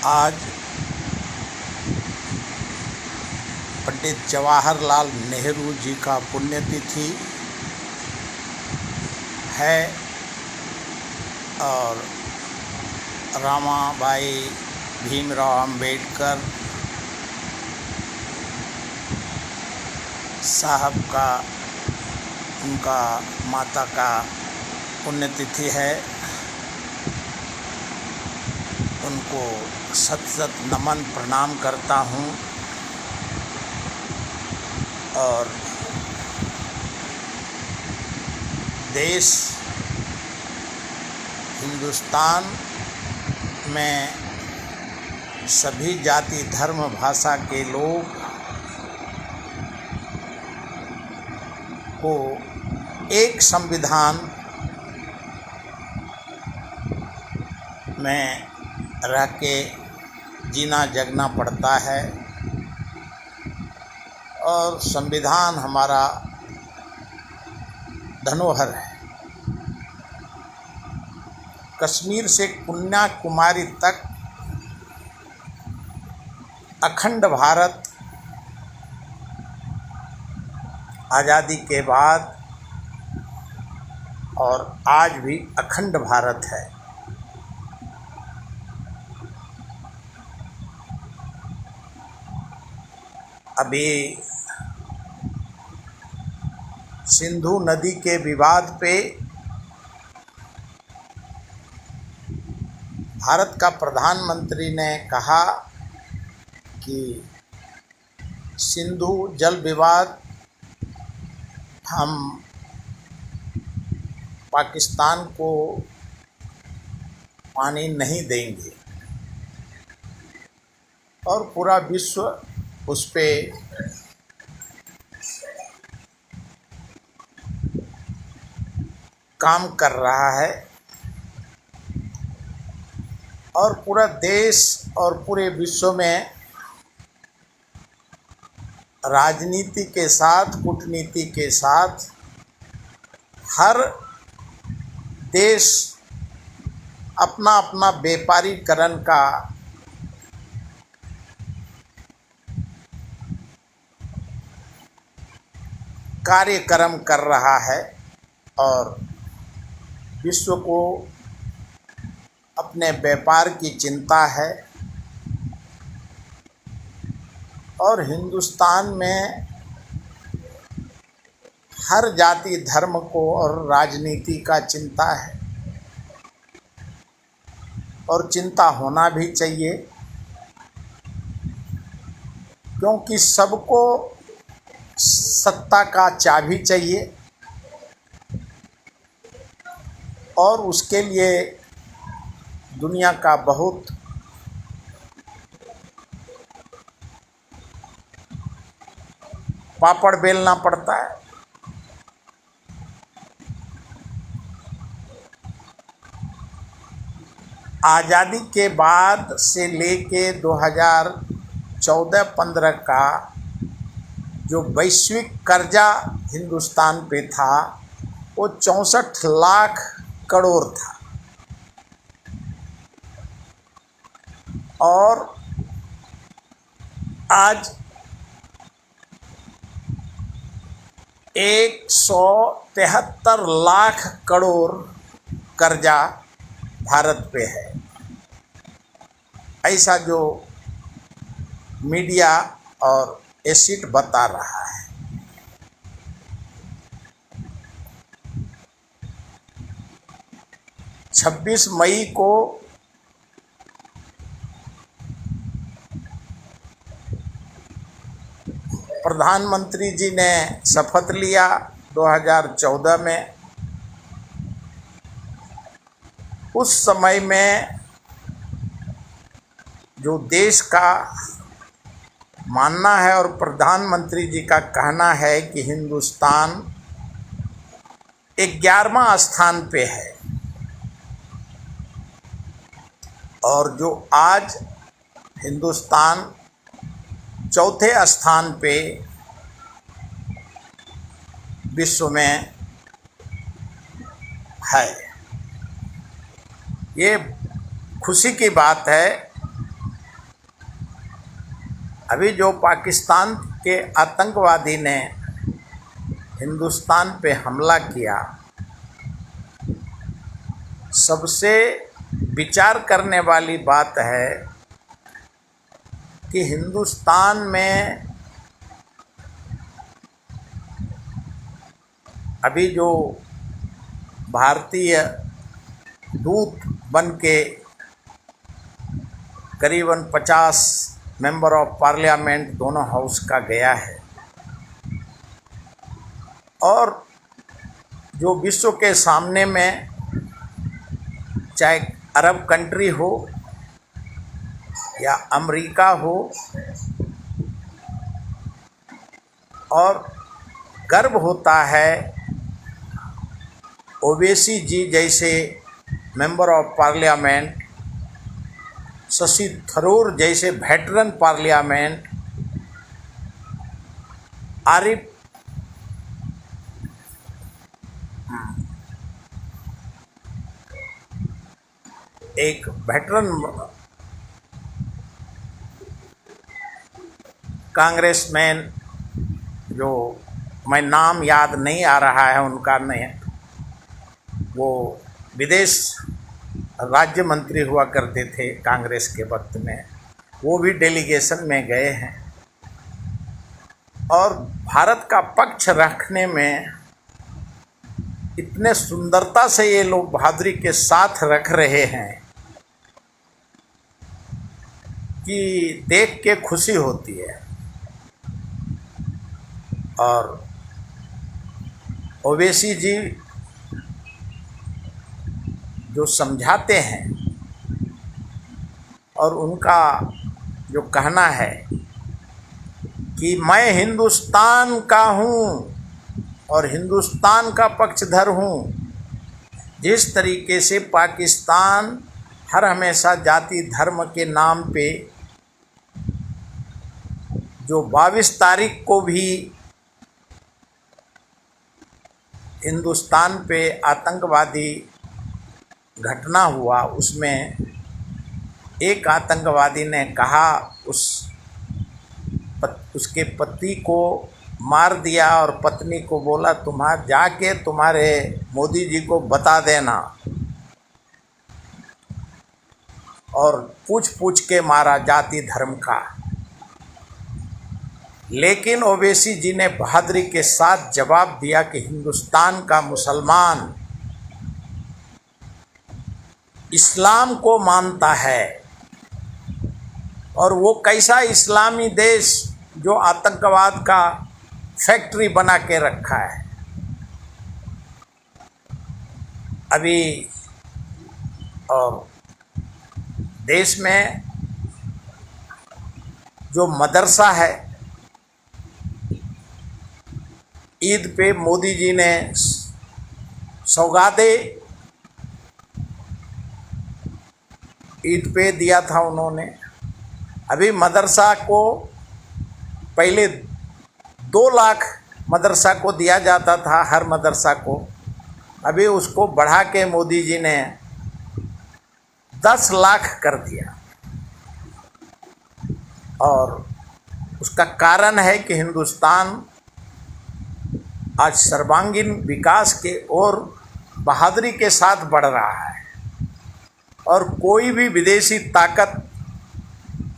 आज पंडित जवाहरलाल नेहरू जी का पुण्यतिथि है और रमाबाई भीमराव अंबेडकर साहब का उनका माता का पुण्यतिथि है। उनको सत सत नमन प्रणाम करता हूँ और देश हिंदुस्तान में सभी जाति धर्म भाषा के लोग को एक संविधान में रह के जीना जगना पड़ता है और संविधान हमारा धरोहर है। कश्मीर से कन्याकुमारी तक अखंड भारत आज़ादी के बाद और आज भी अखंड भारत है। अभी सिंधु नदी के विवाद पे भारत का प्रधानमंत्री ने कहा कि सिंधु जल विवाद हम पाकिस्तान को पानी नहीं देंगे और पूरा विश्व उस पे काम कर रहा है और पूरा देश और पूरे विश्व में राजनीति के साथ कूटनीति के साथ हर देश अपना अपना व्यापारीकरण का कार्यक्रम कर रहा है और विश्व को अपने व्यापार की चिंता है और हिंदुस्तान में हर जाति धर्म को और राजनीति का चिंता है और चिंता होना भी चाहिए, क्योंकि सबको सत्ता का चाबी चाहिए और उसके लिए दुनिया का बहुत पापड़ बेलना पड़ता है। आज़ादी के बाद से लेके 2014-15 का जो वैश्विक कर्जा हिंदुस्तान पे था वो 64 लाख करोड़ था और आज 173 लाख करोड़ कर्जा भारत पे है। ऐसा जो मीडिया और एसिड बता रहा है। 26 मई को प्रधानमंत्री जी ने शपथ लिया 2014 में। उस समय में जो देश का मानना है और प्रधानमंत्री जी का कहना है कि हिंदुस्तान 11वां स्थान पे है और जो आज हिंदुस्तान चौथे स्थान पे विश्व में है। ये खुशी की बात है अभी जो पाकिस्तान के आतंकवादी ने हिंदुस्तान पे हमला किया, सबसे विचार करने वाली बात है कि हिंदुस्तान में अभी जो भारतीय दूत बन के करीबन 50 मेंबर ऑफ पार्लियामेंट दोनों हाउस का गया है, और जो विश्व के सामने में चाहे अरब कंट्री हो या अमेरिका हो, और गर्व होता है ओवैसी जी जैसे member of parliament, Shashi Tharoor जैसे वेटरन पार्लियामेंट, आरिफ एक वेटरन कांग्रेसमैन, जो मैं नाम याद नहीं आ रहा है उनका, नहीं, वो विदेश राज्य मंत्री हुआ करते थे कांग्रेस के वक्त में, वो भी डेलीगेशन में गए हैं। और भारत का पक्ष रखने में इतने सुंदरता से ये लोग बहादुरी के साथ रख रहे हैं कि देख के खुशी होती है। और ओवैसी जी जो समझाते हैं और उनका जो कहना है कि मैं हिंदुस्तान का हूँ और हिंदुस्तान का पक्षधर हूँ, जिस तरीके से पाकिस्तान हर हमेशा जाति धर्म के नाम पे जो 22 तारीख को भी हिंदुस्तान पे आतंकवादी घटना हुआ, उसमें एक आतंकवादी ने कहा उसके पति को मार दिया और पत्नी को बोला जाके तुम्हारे मोदी जी को बता देना, और पूछ पूछ के मारा जाति धर्म का। लेकिन ओवैसी जी ने बहादुरी के साथ जवाब दिया कि हिंदुस्तान का मुसलमान इस्लाम को मानता है, और वो कैसा इस्लामी देश जो आतंकवाद का फैक्ट्री बना के रखा है। अभी और देश में जो मदरसा है, ईद पे मोदी जी ने सौगातें ईद पे दिया था उन्होंने। अभी मदरसा को पहले 2 लाख मदरसा को दिया जाता था, हर मदरसा को, अभी उसको बढ़ा के मोदी जी ने 10 लाख कर दिया। और उसका कारण है कि हिंदुस्तान आज सर्वांगीण विकास के ओर बहादुरी के साथ बढ़ रहा है, और कोई भी विदेशी ताकत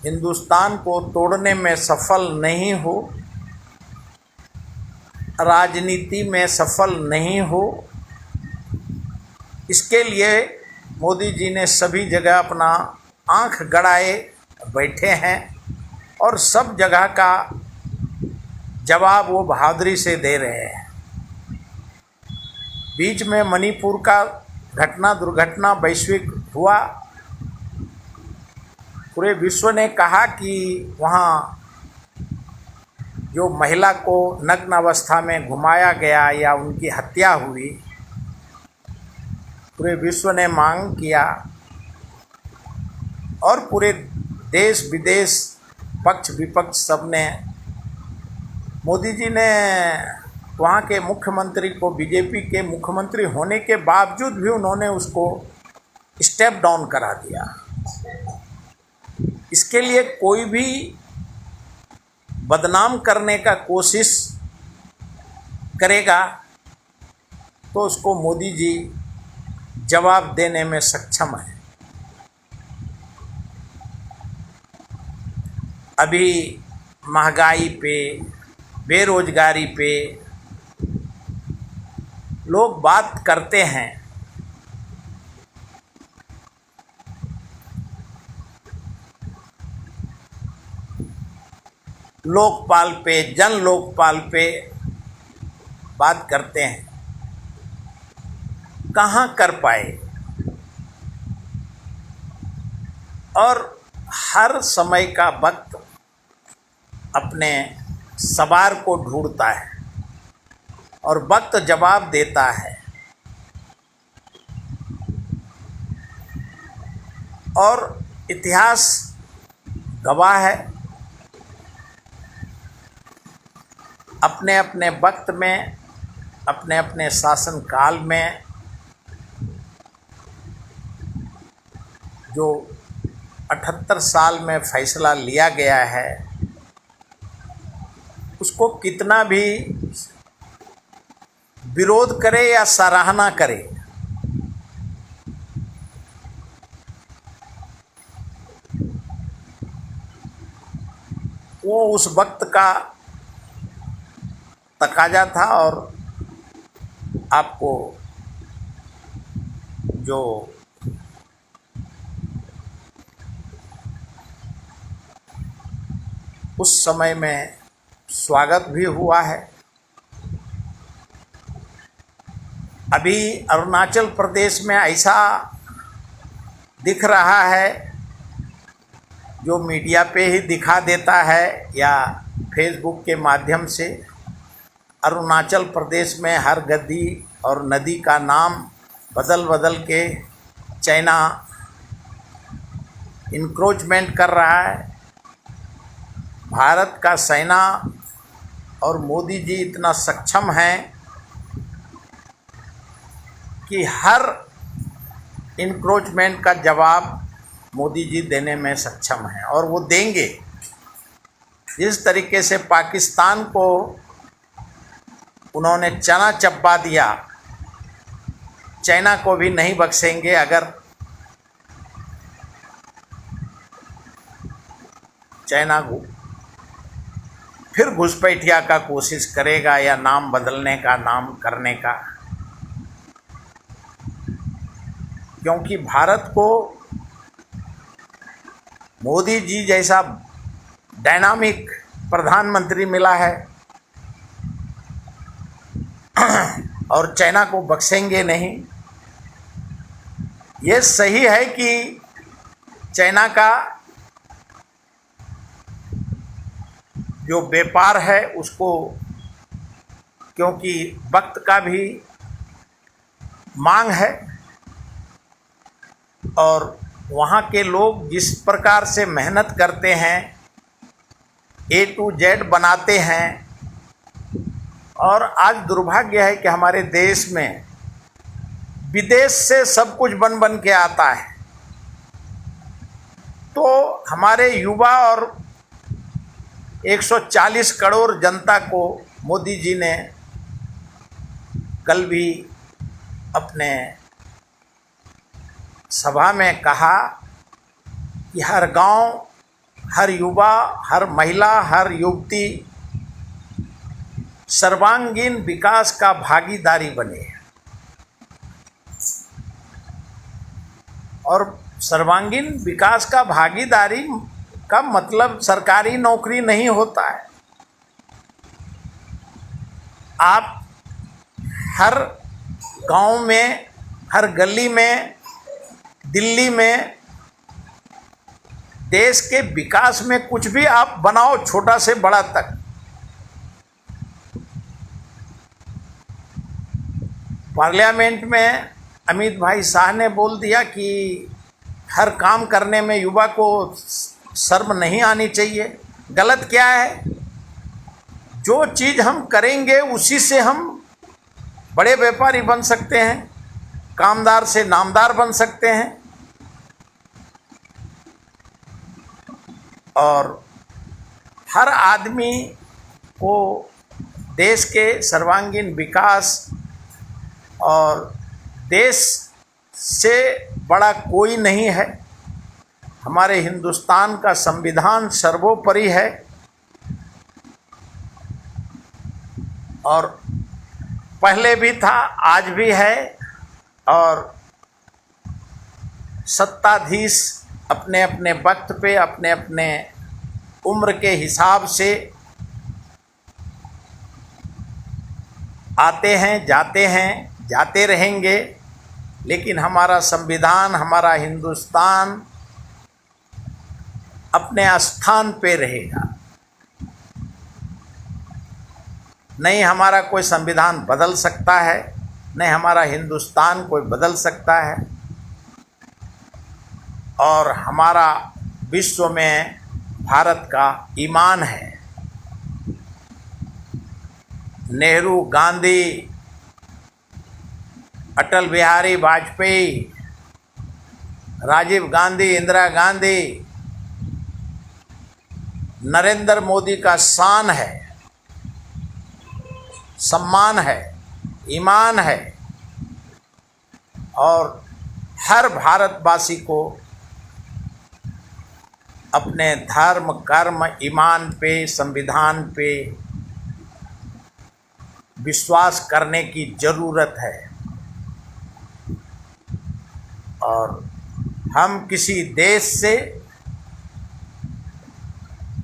हिंदुस्तान को तोड़ने में सफल नहीं हो, राजनीति में सफल नहीं हो। इसके लिए मोदी जी ने सभी जगह अपना आंख गड़ाए बैठे हैं, और सब जगह का जवाब वो बहादुरी से दे रहे हैं। बीच में मणिपुर का दुर्घटना वैश्विक हुआ, पूरे विश्व ने कहा कि वहाँ जो महिला को नग्न अवस्था में घुमाया गया या उनकी हत्या हुई, पूरे विश्व ने मांग किया, और पूरे देश विदेश पक्ष विपक्ष सब ने, मोदी जी ने वहाँ के मुख्यमंत्री को, बीजेपी के मुख्यमंत्री होने के बावजूद भी उन्होंने उसको स्टेप डाउन करा दिया। इसके लिए कोई भी बदनाम करने का कोशिश करेगा तो उसको मोदी जी जवाब देने में सक्षम है। अभी महंगाई पे, बेरोजगारी पे लोग बात करते हैं, लोकपाल पे, जन लोकपाल पे बात करते हैं, कहाँ कर पाए। और हर समय का वक्त अपने सवार को ढूंढता है और वक्त जवाब देता है। और इतिहास गवाह है, अपने अपने वक्त में, अपने अपने शासन काल में जो 78 साल में फैसला लिया गया है, उसको कितना भी विरोध करे या सराहना करे, वो उस वक्त का तकाजा था। और आपको जो उस समय में स्वागत भी हुआ है। अभी अरुणाचल प्रदेश में ऐसा दिख रहा है, जो मीडिया पे ही दिखा देता है या फेसबुक के माध्यम से, अरुणाचल प्रदेश में हर गद्दी और नदी का नाम बदल बदल के चाइना इंक्रोचमेंट कर रहा है। भारत का सेना और मोदी जी इतना सक्षम हैं कि हर इंक्रोचमेंट का जवाब मोदी जी देने में सक्षम हैं और वो देंगे। जिस तरीके से पाकिस्तान को उन्होंने चना चबा दिया, चाइना को भी नहीं बख्शेंगे। अगर चाइना को फिर घुसपैठिया का कोशिश करेगा या नाम बदलने का, नाम करने का, क्योंकि भारत को मोदी जी जैसा डायनामिक प्रधानमंत्री मिला है और चाइना को बख्शेंगे नहीं। ये सही है कि चाइना का जो व्यापार है उसको, क्योंकि वक्त का भी मांग है और वहाँ के लोग जिस प्रकार से मेहनत करते हैं, A to Z बनाते हैं। और आज दुर्भाग्य है कि हमारे देश में विदेश से सब कुछ बन बन के आता है, तो हमारे युवा और 140 करोड़ जनता को मोदी जी ने कल भी अपने सभा में कहा कि हर गांव, हर युवा, हर महिला, हर युवती सर्वांगीण विकास का भागीदारी बने। और सर्वांगीण विकास का भागीदारी का मतलब सरकारी नौकरी नहीं होता है। आप हर गांव में, हर गली में, दिल्ली में, देश के विकास में कुछ भी आप बनाओ, छोटा से बड़ा तक। पार्लियामेंट में अमित भाई शाह ने बोल दिया कि हर काम करने में युवा को शर्म नहीं आनी चाहिए। गलत क्या है? जो चीज़ हम करेंगे उसी से हम बड़े व्यापारी बन सकते हैं, कामदार से नामदार बन सकते हैं। और हर आदमी को देश के सर्वांगीण विकास और देश से बड़ा कोई नहीं है। हमारे हिंदुस्तान का संविधान सर्वोपरि है और पहले भी था, आज भी है। और सत्ताधीश अपने अपने वक्त पे अपने अपने उम्र के हिसाब से आते हैं, जाते रहेंगे, लेकिन हमारा संविधान, हमारा हिंदुस्तान अपने स्थान पे रहेगा। नहीं हमारा कोई संविधान बदल सकता है, नहीं हमारा हिंदुस्तान कोई बदल सकता है। और हमारा विश्व में भारत का ईमान है। नेहरू, गांधी, अटल बिहारी वाजपेयी, राजीव गांधी, इंदिरा गांधी, नरेंद्र मोदी का शान है, सम्मान है, ईमान है। और हर भारतवासी को अपने धर्म, कर्म, ईमान पे, संविधान पे विश्वास करने की ज़रूरत है। और हम किसी देश से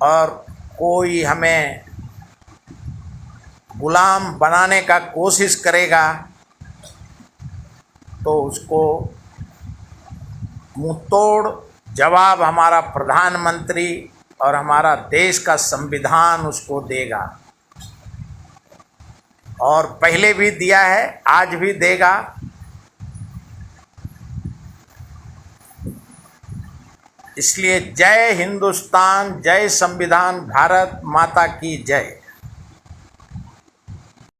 और कोई हमें गुलाम बनाने का कोशिश करेगा तो उसको मुंहतोड़ जवाब हमारा प्रधानमंत्री और हमारा देश का संविधान उसको देगा। और पहले भी दिया है, आज भी देगा। इसलिए जय हिंदुस्तान, जय संविधान, भारत माता की जय।